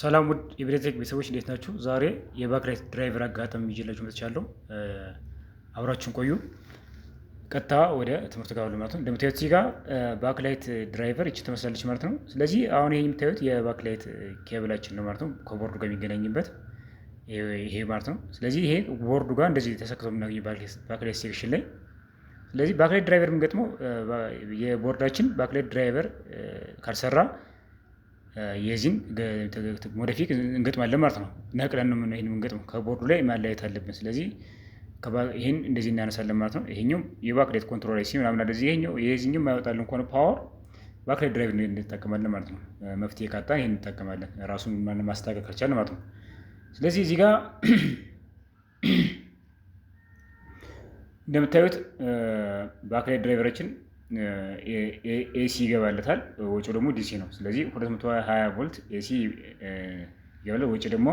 ሰላም ውድ የብሬቴክ ቤተሰቦች እንዴት ናችሁ? ዛሬ የባክላይት ድራይቨር አጋጣሚ ይዤላችሁ መጥቻለሁ። አብራችሁን ቆዩ። ቀጥታ ወደ ትምህርት ጋር ማለት ነው። እንደምታዩት እዚህ ጋር ባክላይት ድራይቨር እቺ ትመስላለች ማለት ነው። ስለዚህ አሁን ይሄ የምታዩት የባክላይት ኬብላችን ነው ማለት ነው፣ ከቦርዱ ጋር የሚገናኝበት ይሄ ማለት ነው። ስለዚህ ይሄ ቦርዱ ጋር እንደዚህ ተሰክቶ የምናገኘው ባክላይት ሴክሽን ላይ። ስለዚህ ባክላይት ድራይቨር የምንገጥመው የቦርዳችን ባክላይት ድራይቨር ካልሰራ የዚህን ወደፊት እንገጥማለን ማለት ነው። ነቅለን ነው ይሄን የምንገጥመው፣ ከቦርዱ ላይ ማለያየት አለብን። ስለዚህ ይሄን እንደዚህ እናነሳለን ማለት ነው። ይሄኛው የባክላይት ኮንትሮል አይሲ ምናምን አለ። ይሄኛው የዚህኛው የማይወጣልን ከሆነ ፓወር ባክላይት ድራይቨር እንጠቀማለን ማለት ነው። መፍትሄ ካጣን ይሄን እንጠቀማለን፣ ራሱን ማስተካከል ካልቻልን ማለት ነው። ስለዚህ እዚህ ጋር እንደምታዩት ባክላይት ድራይቨራችን ኤሲ ይገባለታል፣ ወጪው ደግሞ ዲሲ ነው። ስለዚህ 220 ቮልት ኤሲ ይገባል። ወጪ ደግሞ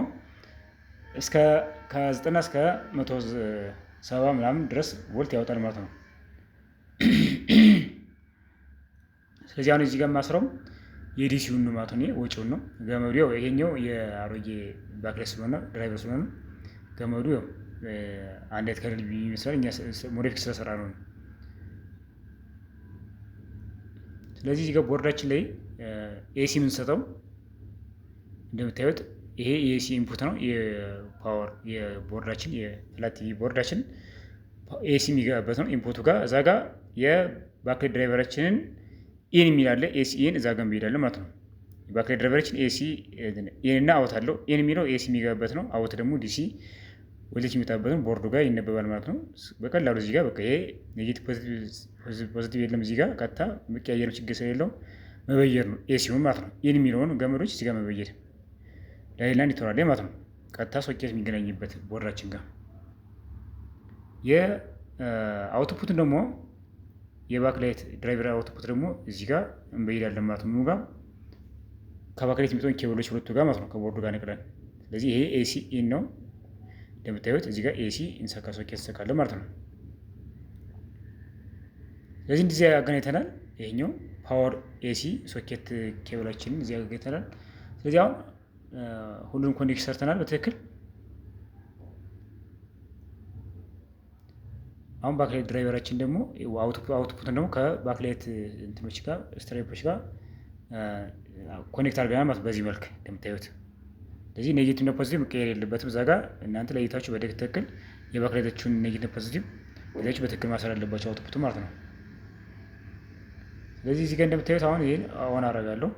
ከ90 እስከ 170 ምናምን ድረስ ቮልት ያወጣል ማለት ነው። ስለዚህ አሁን እዚህ ጋር ማስረው የዲሲውን ነው ማለት ነው፣ ወጪውን ነው። ገመዱ ያው ይሄኛው የአሮጌ ባክላይት ስለሆነ ድራይቨር ስለሆነ ገመዱ ያው አንድ አይነት ከለር ይመስላል፣ እኛ ሞዲፊክ ስለሰራ ነው። ስለዚህ እዚህ ጋር ቦርዳችን ላይ ኤሲ የምንሰጠው እንደምታዩት ይሄ የኤሲ ኢንፑት ነው። የፓወር የቦርዳችን የፍላት ቲቪ ቦርዳችን ኤሲ የሚገባበት ነው ኢንፑቱ ጋር። እዛ ጋር የባክላይት ድራይቨራችንን ኢን የሚላለ ኤሲ ኢን እዛ ጋር እንሄዳለን ማለት ነው። የባክላይት ድራይቨራችን ኤሲ ኢን እና አውት አለው። ኢን የሚለው ኤሲ የሚገባበት ነው። አውት ደግሞ ዲሲ ወደዚህ የሚመጣበትን ቦርዱ ጋር ይነበባል ማለት ነው። በቀላሉ እዚህ ጋር በቃ ይሄ ኔጌቲቭ ፖዚቲቭ የለም። እዚህ ጋር ቀጥታ መቀያየር ችግር ስለሌለው መበየር ነው ኤሲውን ማለት ነው። ይህን የሚለውን ገመዶች እዚህ ጋር መበየር ላይላንድ ይተራል ማለት ነው። ቀጥታ ሶኬት የሚገናኝበት ቦርዳችን ጋር የአውትፑትን ደግሞ የባክላይት ድራይቨር አውትፑት ደግሞ እዚህ ጋር እንበይዳለን ማለት ነው። ምኑ ጋር ከባክላይት የሚመጣውን ኬብሎች ሁለቱ ጋር ማለት ነው፣ ከቦርዱ ጋር ነቅለን። ስለዚህ ይሄ ኤሲ ኢን ነው እንደምታዩት እዚህ ጋር ኤሲ እንሰካ ሶኬት እንሰካለን ማለት ነው። ስለዚህ እንደዚህ አገናኝተናል። ይሄኛው ፓወር ኤሲ ሶኬት ኬብላችንን እዚህ አገናኝተናል። ስለዚህ አሁን ሁሉንም ኮኔክት ሰርተናል በትክክል። አሁን ባክላይት ድራይቨራችን ደግሞ አውትፑትን ደግሞ ከባክላይት እንትኖች ጋር ስትራይፖች ጋር ኮኔክት አድርገናል ማለት በዚህ መልክ እንደምታዩት። ስለዚህ ኔጌቲቭ እና ፖዚቲቭ መቀየር የለበትም። እዛ ጋር እናንተ ለይታችሁ በትክክል የባክላይቶቹን ኔጌቲቭ ፖዚቲቭ ለይታችሁ በትክክል ማሰር አለባቸው አውትፑቱ ማለት ነው። ስለዚህ እዚህ ጋር እንደምታዩት አሁን ይሄን ኦን አደርጋለሁ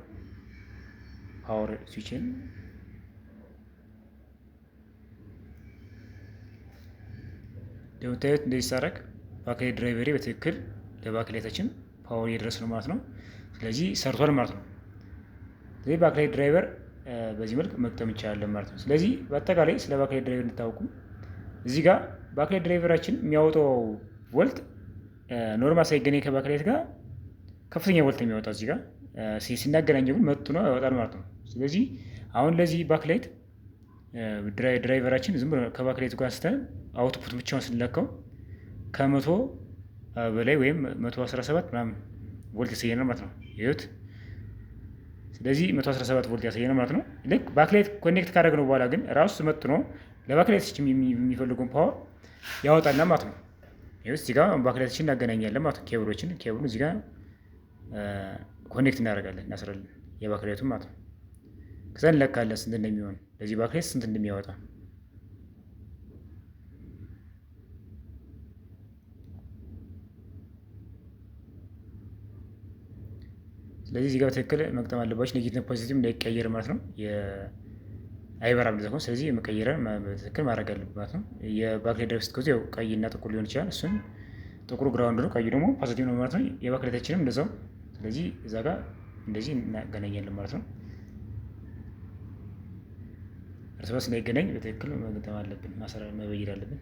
ፓወር ስዊችን። እንደምታዩት እንደዚህ ሳደርግ ባክላይት ድራይቨሬ በትክክል ለባክላይታችን ፓወር እየደረሰ ነው ማለት ነው። ስለዚህ ሰርቷል ማለት ነው። ስለዚህ ባክላይት ድራይቨር በዚህ መልክ መግጠም እንችላለን ማለት ነው። ስለዚህ በአጠቃላይ ስለ ባክላይት ድራይቨር እንድታውቁ እዚህ ጋር ባክላይት ድራይቨራችን የሚያወጣው ቮልት ኖርማል ሳይገናኝ ከባክላይት ጋር ከፍተኛ ቮልት የሚያወጣው እዚህ ጋር ሲናገናኘው ግን መጥኖ ያወጣል ማለት ነው። ስለዚህ አሁን ለዚህ ባክላይት ድራይቨራችን ዝም ብሎ ከባክላይት ጋር አንስተን አውትፑት ብቻውን ስንለካው ከመቶ በላይ ወይም 117 ምናምን ቮልት ያሳየናል ማለት ነው። ይኸውት ስለዚህ 117 ቮልት ያሳየናል ማለት ነው። ልክ ባክላይት ኮኔክት ካደረግነው በኋላ ግን ራሱ መጥኖ ለባክላይት የሚፈልገውን ፓወር ያወጣልና ማለት ነው። ይኸውት እዚህ ጋር ባክላይታችን እናገናኛለን ማለት ነው። ኬብሉን እዚህ ጋር ኮኔክት እናደርጋለን፣ እናስራለን የባክላይቱን ማለት ነው። ከዛ እንለካለን ስንት እንደሚሆን ለዚህ ባክላይት ስንት እንደሚያወጣ። ስለዚህ እዚህ ጋር በትክክል መግጠም አለባችሁ፣ ኔጌቲቭ ፖዚቲቭ እንዳይቀየር ማለት ነው። አይበራም እንደዛ ከሆነ ስለዚህ መቀየርን በትክክል ማድረግ አለበት ማለት ነው። የባክላይት ድራይቨር ስትገዙ ያው ቀይና ጥቁር ሊሆን ይችላል። እሱን ጥቁሩ ግራውንድ ነው፣ ቀዩ ደግሞ ፖዚቲቭ ነው ማለት ነው። የባክላይታችንም እንደዛው። ስለዚህ እዛ ጋር እንደዚህ እናገናኛለን ማለት ነው። እርስ በርስ እንዳይገናኝ በትክክል መግጠም አለብን፣ መበየድ አለብን።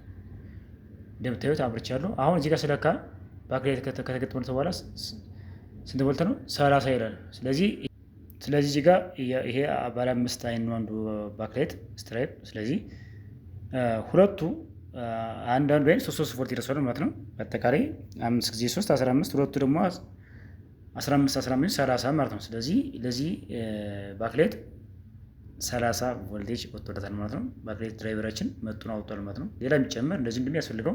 እንደምታዩት አምርቻለሁ። አሁን እዚህ ጋር ስለካ ባክላይት ከተገጠመለት በኋላ ስንት ቮልት ነው? 30 ይላል። ስለዚህ እዚህ ጋር ይሄ ባለ 5 አይን ነው አንዱ ባክላይት ስትራይፕ። ስለዚህ ሁለቱ አንዳንዱ አይን 3 ቮልት ይደርሳል ማለት ነው። በአጠቃላይ 5 ጊዜ 3 15፣ ሁለቱ ደግሞ 15 30 ማለት ነው። ስለዚህ ለዚህ ባክላይት 30 ቮልቴጅ ወጥቶለታል ማለት ነው። ባክላይት ድራይቨራችን መጡን አውጥቷል ማለት ነው። ሌላ የሚጨመር እንደዚህ እንደሚያስፈልገው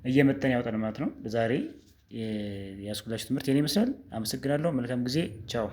እየመጠን ያወጣል ማለት ነው። ለዛሬ ያስኩላችሁ ትምህርት የኔ ይመስላል። አመሰግናለሁ። መልካም ጊዜ። ቻው